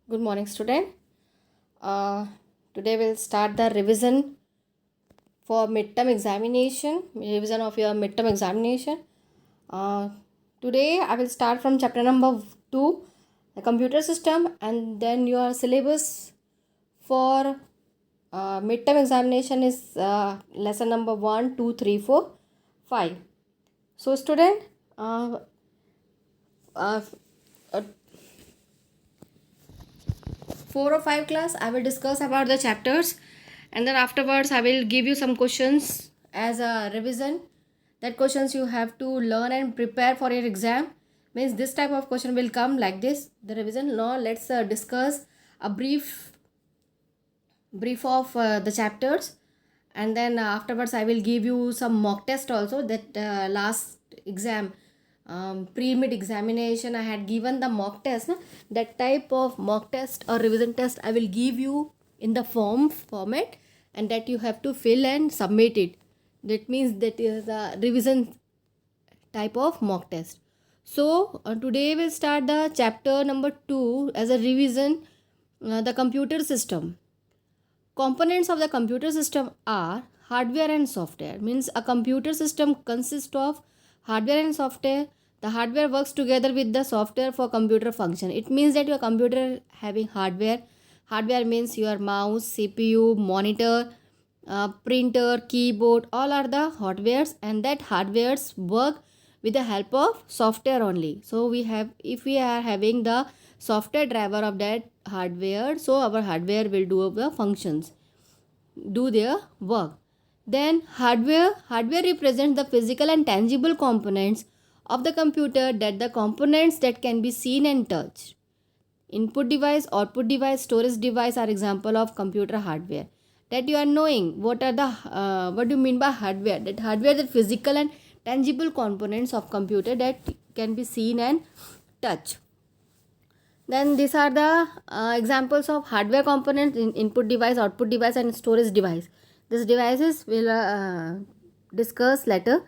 Good morning, student. Uh, Today we'll start the revision for midterm examination, revision of your midterm examination. Uh, Today I will start from chapter number 2, the computer system, and then your syllabus for midterm examination is lesson number 1, 2, 3, 4, 5. So, student, uh, uh, uh, 4 or 5 class I will discuss about the chapters, and then afterwards I will give you some questions as a revision. That questions you have to learn and prepare for your exam. Means this type of question will come like this, the revision. Now let's discuss a brief of the chapters, and then afterwards I will give you some mock test also. That last exam, pre-mid examination, I had given the mock test, no? That type of mock test or revision test I will give you in the format, and that you have to fill and submit it. That means that is a revision type of mock test. So today we'll start the chapter number 2 as a revision, the computer system. Components of the computer system are hardware and software. Means a computer system consists of hardware and software. The hardware works together with the software for computer function. It means that your computer having hardware. Hardware means your mouse, CPU, monitor, printer, keyboard, all are the hardwares, and that hardwares work with the help of software only. So we have, if we are having the software driver of that hardware, so our hardware will do the functions, do their work. Then hardware represents the physical and tangible components of the computer, that the components that can be seen and touched. Input device, output device, storage device are example of computer hardware. That you are knowing what are the what do you mean by hardware? That hardware, the physical and tangible components of computer that can be seen and touched. Then these are the examples of hardware components: in input device, output device, and storage device. These devices will discuss later.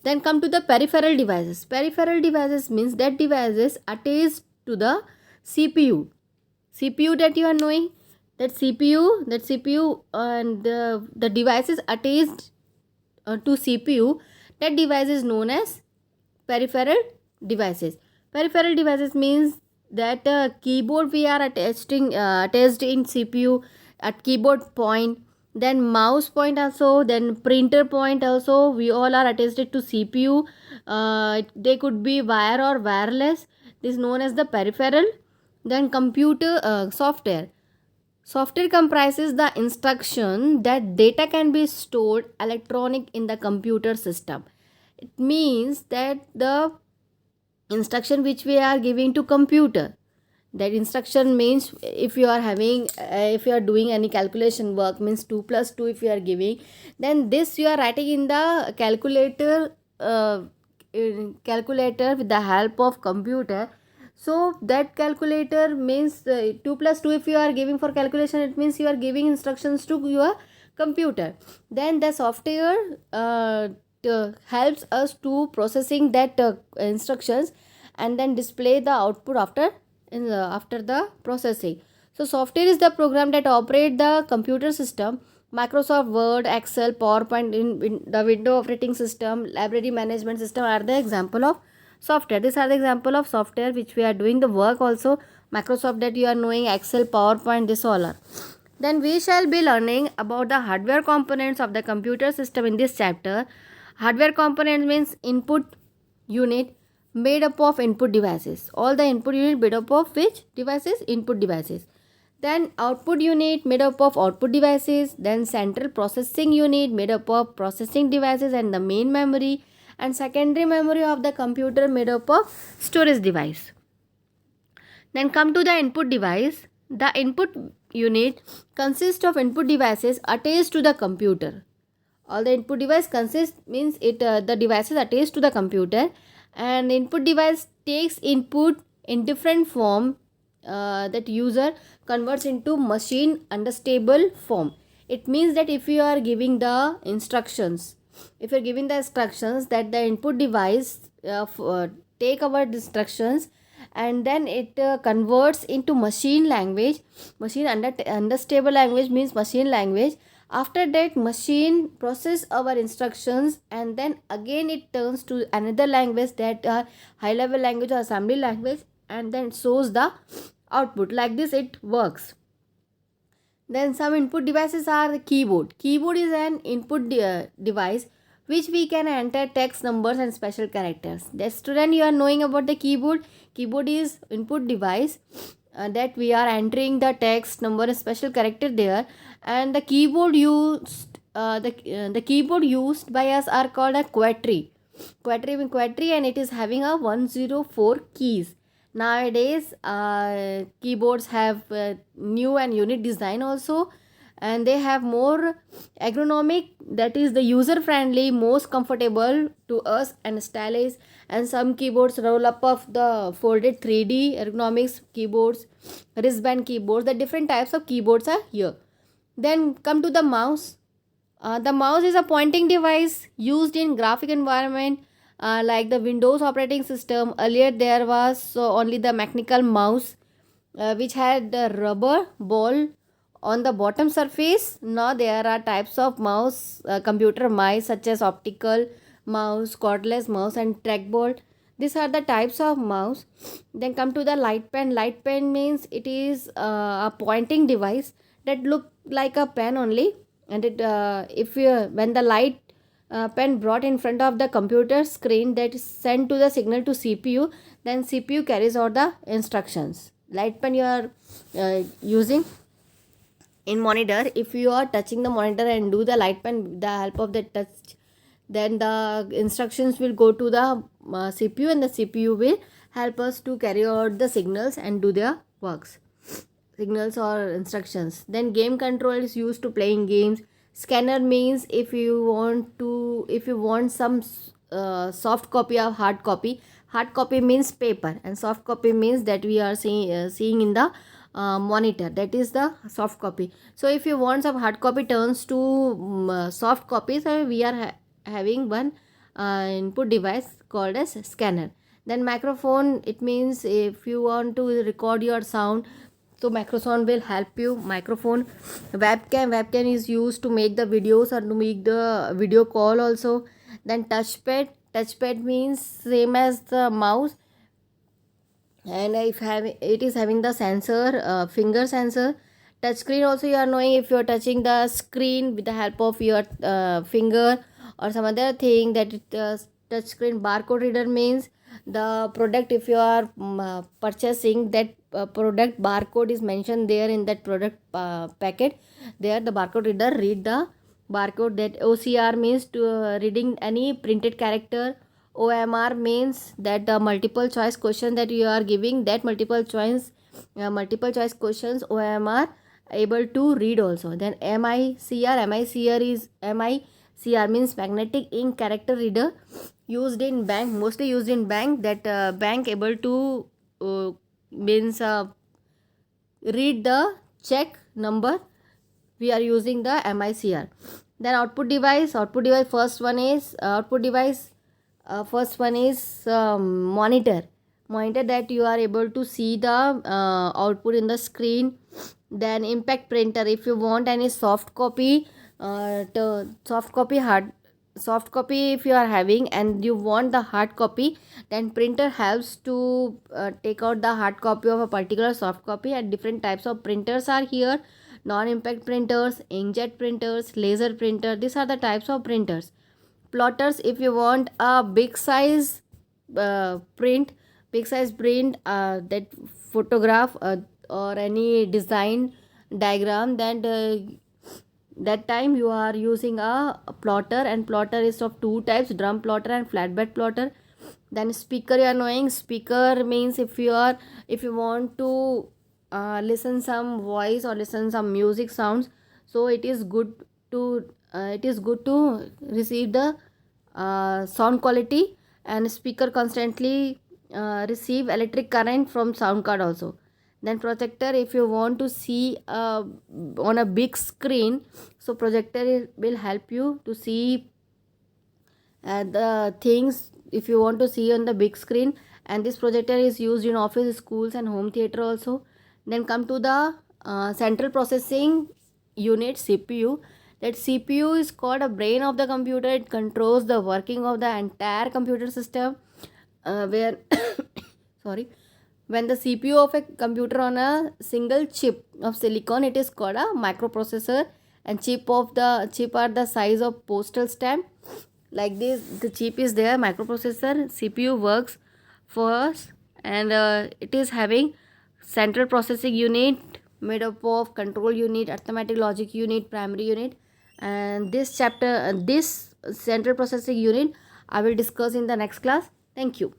Then come to the peripheral devices. Peripheral devices means that devices attached to the CPU. CPU that you are knowing, that CPU and the devices attached to CPU, that device is known as peripheral devices. Peripheral devices means that keyboard we are attached in CPU at keyboard point, then mouse point also, then printer point also, we all are attached to CPU. They could be wire or wireless. This is known as the peripheral. Then computer software comprises the instruction that data can be stored electronic in the computer system. It means that the instruction which we are giving to computer, that instruction means if you are having if you are doing any calculation work, means 2 plus 2 if you are giving, then this you are writing in the calculator with the help of computer. So that calculator means 2 plus 2 if you are giving for calculation, it means you are giving instructions to your computer. Then the software helps us to processing that instructions, and then display the output after the processing. So software is the program that operate the computer system. Microsoft Word, Excel, PowerPoint, in the window operating system, library management system are the example of software. These are the example of software which we are doing the work also. Microsoft that you are knowing, Excel, PowerPoint, this all are. Then we shall be learning about the hardware components of the computer system in this chapter. Hardware component means input unit made up of input devices. All the input unit made up of which devices? Input devices. Then output unit made up of output devices. Then central processing unit made up of processing devices and the main memory. And secondary memory of the computer made up of storage device. Then come to the input device. The input unit consists of input devices attached to the computer. All the input device consists means it the devices attached to the computer, and input device takes input in different form that user converts into machine understandable form. It means that if you are giving the instructions, that the input device take our instructions and then it converts into machine language. Machine understable language means machine language. After that, machine process our instructions, and then again it turns to another language, that high level language or assembly language, and then shows the output. Like this it works. Then some input devices are the keyboard. Keyboard is an input device which we can enter text, numbers and special characters. The student, you are knowing about the keyboard. Keyboard is input device that we are entering the text, number and special character there. And the keyboard used the keyboard used by us are called a quadri. Quadri, and it is having a 104 keys. Nowadays keyboards have new and unique design also, and they have more ergonomic, that is the user friendly, most comfortable to us and stylish. And some keyboards roll up of the folded 3D ergonomics keyboards, wristband keyboards. The different types of keyboards are here. Then come to the mouse. The mouse is a pointing device used in graphic environment like the Windows operating system. Earlier there was only the mechanical mouse which had the rubber ball on the bottom surface. Now there are types of mouse, computer mice, such as optical mouse, cordless mouse and trackball. These are the types of mouse. Then come to the light pen. Light pen means it is a pointing device that look like a pen only, and it if you when the light pen brought in front of the computer screen, that is sent to the signal to CPU, then CPU carries out the instructions. Light pen you are using in monitor. If you are touching the monitor and do the light pen with the help of the touch, then the instructions will go to the CPU, and the CPU will help us to carry out the signals and do their works, signals or instructions. Then game control is used to playing games. Scanner means if you want some soft copy of hard copy. Hard copy means paper, and soft copy means that we are seeing in the monitor, that is the soft copy. So if you want some hard copy turns to soft copy, so we are having one input device called as scanner. Then microphone, it means if you want to record your sound, so microphone will help you. Microphone. Webcam is used to make the videos or to make the video call also. Then touchpad means same as the mouse, and if it is having the sensor, finger sensor. Touch screen also, you are knowing, if you are touching the screen with the help of your finger or some other thing, that touch screen. Barcode reader means the product, if you are purchasing that product, barcode is mentioned there in that product packet, there the barcode reader read the barcode. That OCR means to reading any printed character. OMR means that the multiple choice question that you are giving, that multiple choice questions OMR able to read also. Then MICR means magnetic ink character reader, used in bank, mostly used in bank, that bank able to means read the check number, we are using the MICR. Then output device. First one is monitor, that you are able to see the output in the screen. Then impact printer, if you want any soft copy if you are having and you want the hard copy, then printer helps to take out the hard copy of a particular soft copy. And different types of printers are here: non-impact printers, inkjet printers, laser printer. These are the types of printers. Plotters, if you want a big size print that photograph or any design diagram, then that time you are using a plotter, and plotter is of two types: drum plotter and flatbed plotter. Then speaker, you are knowing. Speaker means if you want to listen some voice or listen some music sounds, so it is good to receive the sound quality. And speaker constantly receive electric current from sound card also. Then projector, if you want to see on a big screen, so projector will help you to see the things if you want to see on the big screen. and this projector is used in office, schools and home theater also. Then come to the central processing unit, CPU. That CPU is called a brain of the computer. It controls the working of the entire computer system, where sorry, when the CPU of a computer on a single chip of silicon, it is called a microprocessor, and chip are the size of postal stamp. Like this, the chip is there, microprocessor, CPU works first, and it is having central processing unit made up of control unit, arithmetic logic unit, primary unit. And this chapter, this central processing unit, I will discuss in the next class. Thank you.